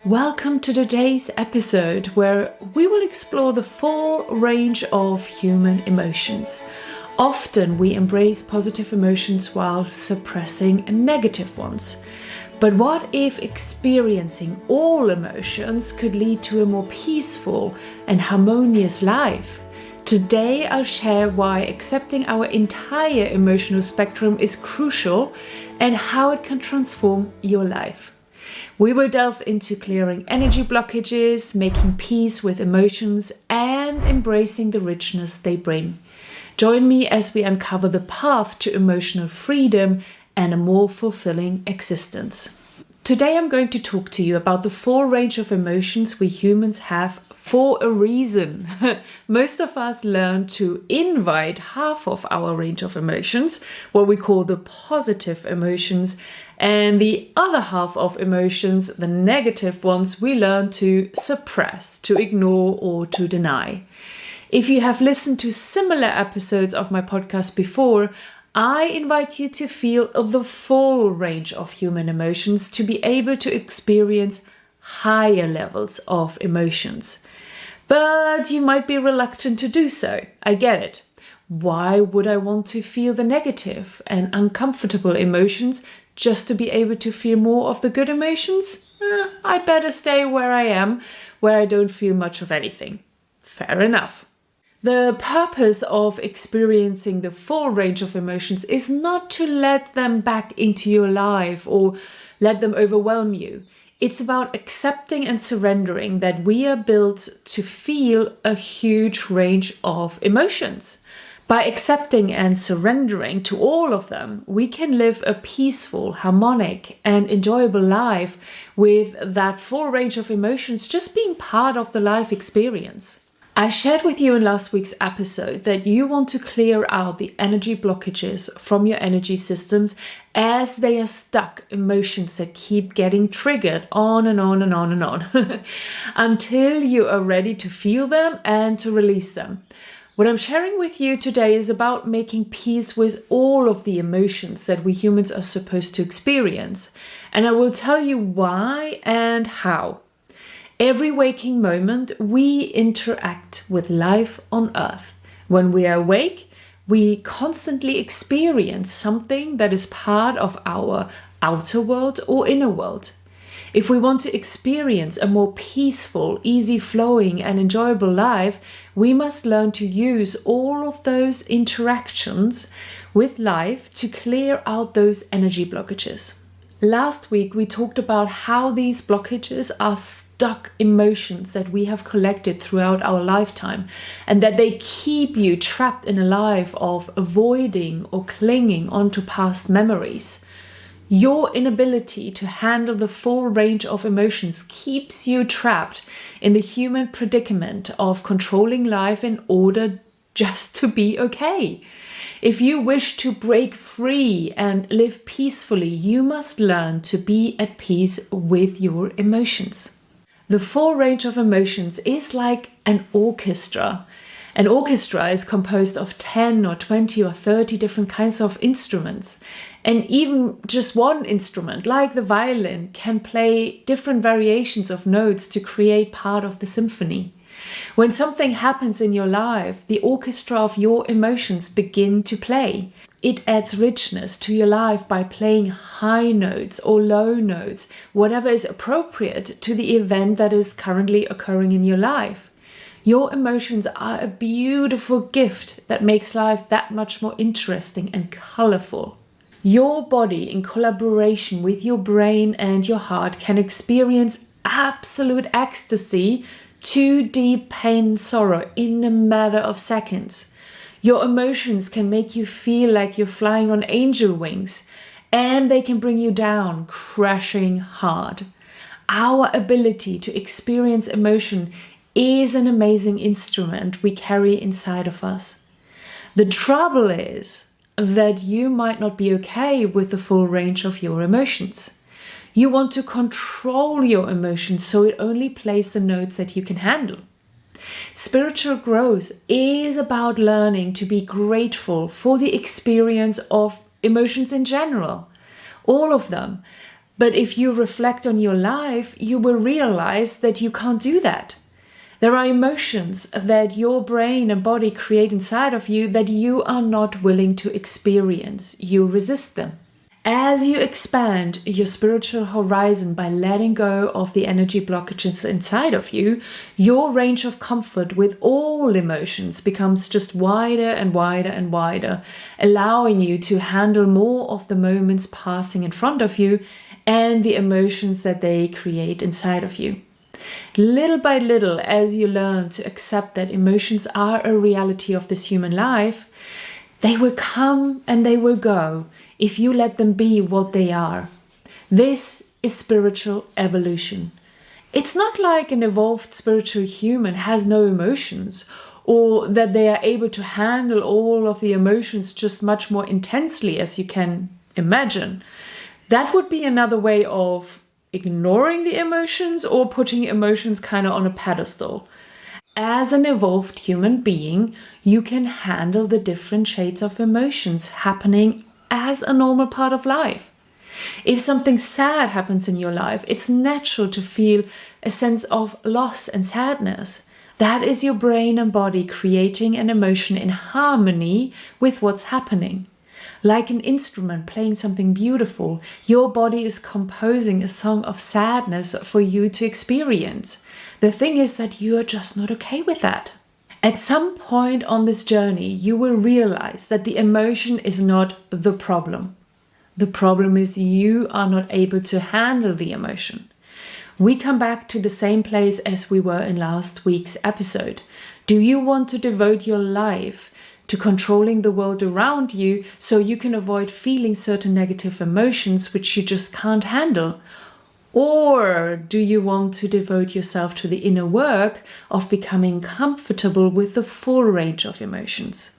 Welcome to today's episode where we will explore the full range of human emotions. Often we embrace positive emotions while suppressing negative ones. But what if experiencing all emotions could lead to a more peaceful and harmonious life? Today I'll share why accepting our entire emotional spectrum is crucial and how it can transform your life. We will delve into clearing energy blockages, making peace with emotions, and embracing the richness they bring. Join me as we uncover the path to emotional freedom and a more fulfilling existence. Today I'm going to talk to you about the full range of emotions we humans have for a reason. Most of us learn to invite half of our range of emotions, what we call the positive emotions, and the other half of emotions, the negative ones, we learn to suppress, to ignore, or to deny. If you have listened to similar episodes of my podcast before, I invite you to feel the full range of human emotions to be able to experience higher levels of emotions. But you might be reluctant to do so. I get it. Why would I want to feel the negative and uncomfortable emotions just to be able to feel more of the good emotions? I better stay where I am, where I don't feel much of anything. Fair enough. The purpose of experiencing the full range of emotions is not to let them back into your life or let them overwhelm you. It's about accepting and surrendering that we are built to feel a huge range of emotions. By accepting and surrendering to all of them, we can live a peaceful, harmonic, and enjoyable life with that full range of emotions just being part of the life experience. I shared with you in last week's episode that you want to clear out the energy blockages from your energy systems as they are stuck emotions that keep getting triggered on and on and on and on until you are ready to feel them and to release them. What I'm sharing with you today is about making peace with all of the emotions that we humans are supposed to experience. And I will tell you why and how. Every waking moment, we interact with life on Earth. When we are awake, we constantly experience something that is part of our outer world or inner world. If we want to experience a more peaceful, easy-flowing and enjoyable life, we must learn to use all of those interactions with life to clear out those energy blockages. Last week, we talked about how these blockages are stuck emotions that we have collected throughout our lifetime and that they keep you trapped in a life of avoiding or clinging onto past memories. Your inability to handle the full range of emotions keeps you trapped in the human predicament of controlling life in order just to be okay. If you wish to break free and live peacefully, you must learn to be at peace with your emotions. The full range of emotions is like an orchestra. An orchestra is composed of 10 or 20 or 30 different kinds of instruments. And even just one instrument, like the violin, can play different variations of notes to create part of the symphony. When something happens in your life, the orchestra of your emotions begin to play. It adds richness to your life by playing high notes or low notes, whatever is appropriate to the event that is currently occurring in your life. Your emotions are a beautiful gift that makes life that much more interesting and colorful. Your body, in collaboration with your brain and your heart, can experience absolute ecstasy to deep pain and sorrow in a matter of seconds. Your emotions can make you feel like you're flying on angel wings, and they can bring you down, crashing hard. Our ability to experience emotion is an amazing instrument we carry inside of us. The trouble is that you might not be okay with the full range of your emotions. You want to control your emotions so it only plays the notes that you can handle. Spiritual growth is about learning to be grateful for the experience of emotions in general, all of them, But if you reflect on your life, you will realize that you can't do that. There are emotions that your brain and body create inside of you that you are not willing to experience. You resist them. As you expand your spiritual horizon by letting go of the energy blockages inside of you, your range of comfort with all emotions becomes just wider and wider and wider, allowing you to handle more of the moments passing in front of you and the emotions that they create inside of you. Little by little, as you learn to accept that emotions are a reality of this human life, they will come and they will go if you let them be what they are. This is spiritual evolution. It's not like an evolved spiritual human has no emotions, or that they are able to handle all of the emotions just much more intensely as you can imagine. That would be another way of ignoring the emotions or putting emotions kind of on a pedestal. As an evolved human being, you can handle the different shades of emotions happening as a normal part of life. If something sad happens in your life, it's natural to feel a sense of loss and sadness. That is your brain and body creating an emotion in harmony with what's happening. Like an instrument playing something beautiful, your body is composing a song of sadness for you to experience. The thing is that you are just not okay with that. At some point on this journey, you will realize that the emotion is not the problem. The problem is you are not able to handle the emotion. We come back to the same place as we were in last week's episode. Do you want to devote your life to controlling the world around you so you can avoid feeling certain negative emotions which you just can't handle? Or do you want to devote yourself to the inner work of becoming comfortable with the full range of emotions?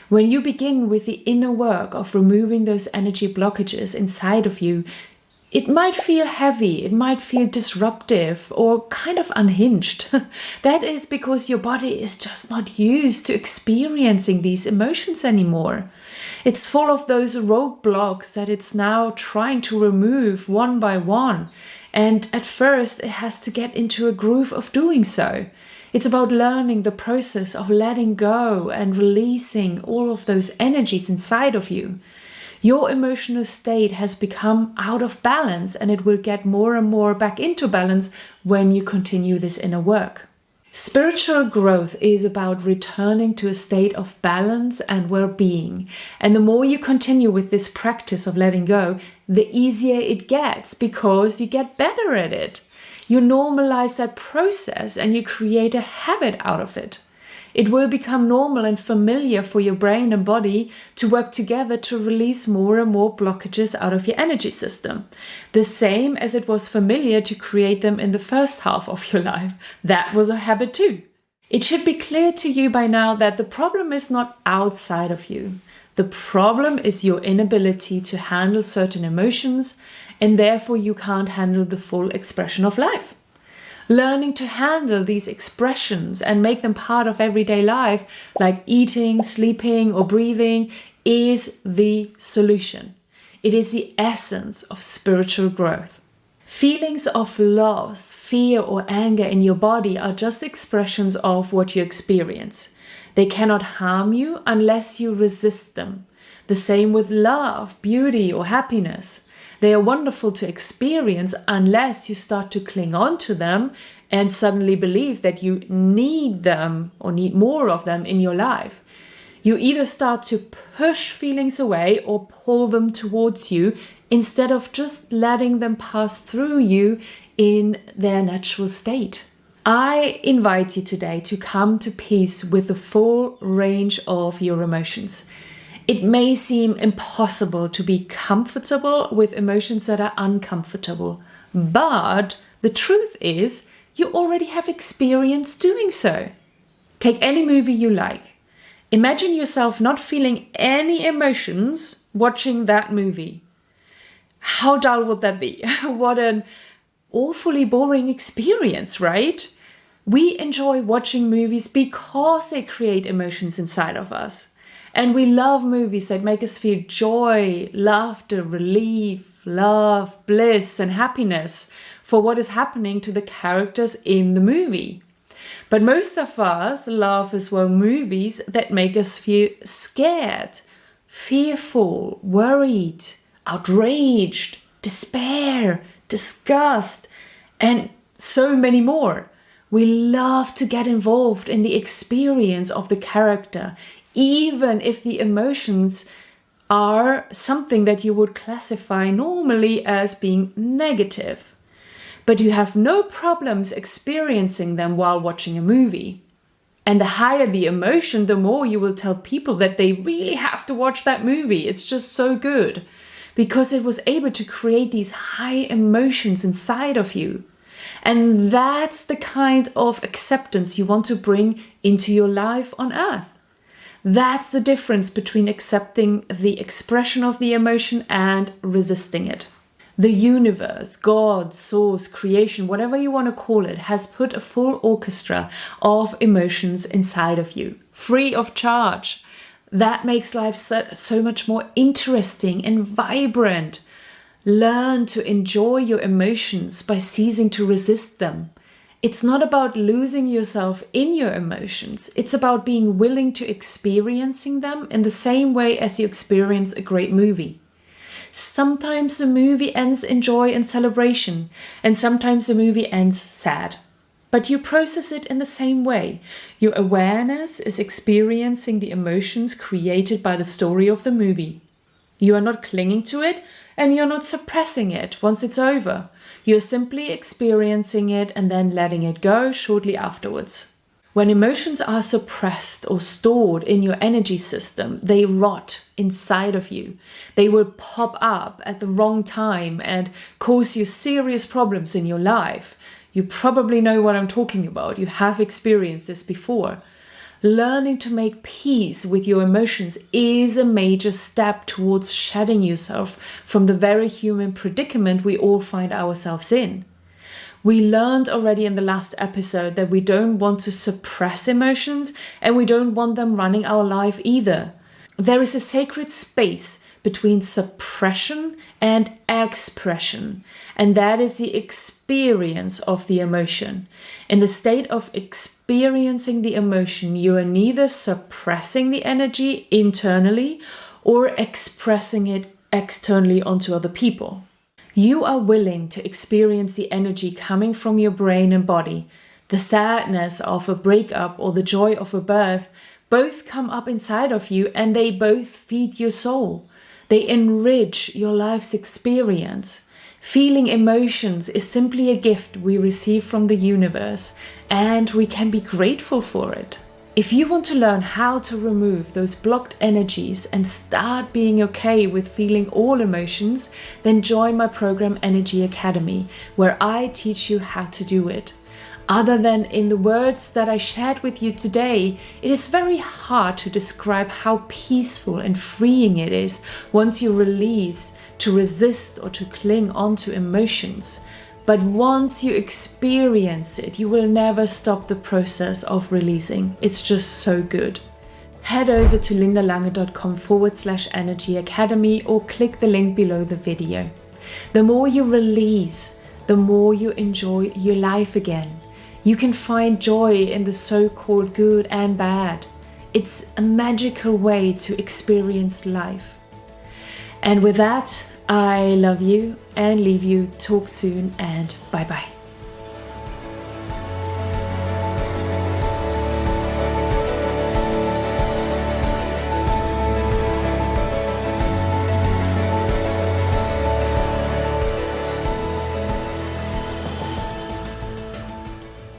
When you begin with the inner work of removing those energy blockages inside of you, it might feel heavy, it might feel disruptive or kind of unhinged. That is because your body is just not used to experiencing these emotions anymore. It's full of those roadblocks that it's now trying to remove one by one. And at first it has to get into a groove of doing so. It's about learning the process of letting go and releasing all of those energies inside of you. Your emotional state has become out of balance, and it will get more and more back into balance when you continue this inner work. Spiritual growth is about returning to a state of balance and well-being. And the more you continue with this practice of letting go, the easier it gets because you get better at it. You normalize that process and you create a habit out of it. It will become normal and familiar for your brain and body to work together to release more and more blockages out of your energy system. The same as it was familiar to create them in the first half of your life. That was a habit too. It should be clear to you by now that the problem is not outside of you. The problem is your inability to handle certain emotions, and therefore you can't handle the full expression of life. Learning to handle these expressions and make them part of everyday life, like eating, sleeping, or breathing, is the solution. It is the essence of spiritual growth. Feelings of loss, fear, or anger in your body are just expressions of what you experience. They cannot harm you unless you resist them. The same with love, beauty, or happiness. They are wonderful to experience unless you start to cling on to them and suddenly believe that you need them or need more of them in your life. You either start to push feelings away or pull them towards you instead of just letting them pass through you in their natural state. I invite you today to come to peace with the full range of your emotions. It may seem impossible to be comfortable with emotions that are uncomfortable, but the truth is you already have experience doing so. Take any movie you like. Imagine yourself not feeling any emotions watching that movie. How dull would that be? What an awfully boring experience, right? We enjoy watching movies because they create emotions inside of us. And we love movies that make us feel joy, laughter, relief, love, bliss, and happiness for what is happening to the characters in the movie. But most of us love as well movies that make us feel scared, fearful, worried, outraged, despair, disgust, and so many more. We love to get involved in the experience of the character, even if the emotions are something that you would classify normally as being negative. But you have no problems experiencing them while watching a movie. And the higher the emotion, the more you will tell people that they really have to watch that movie. It's just so good because it was able to create these high emotions inside of you. And that's the kind of acceptance you want to bring into your life on earth. That's the difference between accepting the expression of the emotion and resisting it. The universe, God, source, creation, whatever you want to call it, has put a full orchestra of emotions inside of you, free of charge. That makes life so much more interesting and vibrant. Learn to enjoy your emotions by ceasing to resist them. It's not about losing yourself in your emotions. It's about being willing to experiencing them in the same way as you experience a great movie. Sometimes the movie ends in joy and celebration, and sometimes the movie ends sad. But you process it in the same way. Your awareness is experiencing the emotions created by the story of the movie. You are not clinging to it, and you're not suppressing it once it's over. You're simply experiencing it and then letting it go shortly afterwards. When emotions are suppressed or stored in your energy system, they rot inside of you. They will pop up at the wrong time and cause you serious problems in your life. You probably know what I'm talking about. You have experienced this before. Learning to make peace with your emotions is a major step towards shedding yourself from the very human predicament we all find ourselves in. We learned already in the last episode that we don't want to suppress emotions and we don't want them running our life either. There is a sacred space between suppression and expression, and that is the experience of the emotion. In the state of experiencing the emotion, you are neither suppressing the energy internally or expressing it externally onto other people. You are willing to experience the energy coming from your brain and body. The sadness of a breakup or the joy of a birth both come up inside of you and they both feed your soul. They enrich your life's experience. Feeling emotions is simply a gift we receive from the universe, and we can be grateful for it. If you want to learn how to remove those blocked energies and start being okay with feeling all emotions, then join my program Energy Academy, where I teach you how to do it. Other than in the words that I shared with you today, it is very hard to describe how peaceful and freeing it is once you release to resist or to cling on to emotions. But once you experience it, you will never stop the process of releasing. It's just so good. Head over to lindalange.com/Energy Academy or click the link below the video. The more you release, the more you enjoy your life again. You can find joy in the so-called good and bad. It's a magical way to experience life. And with that, I love you and leave you. Talk soon and bye-bye.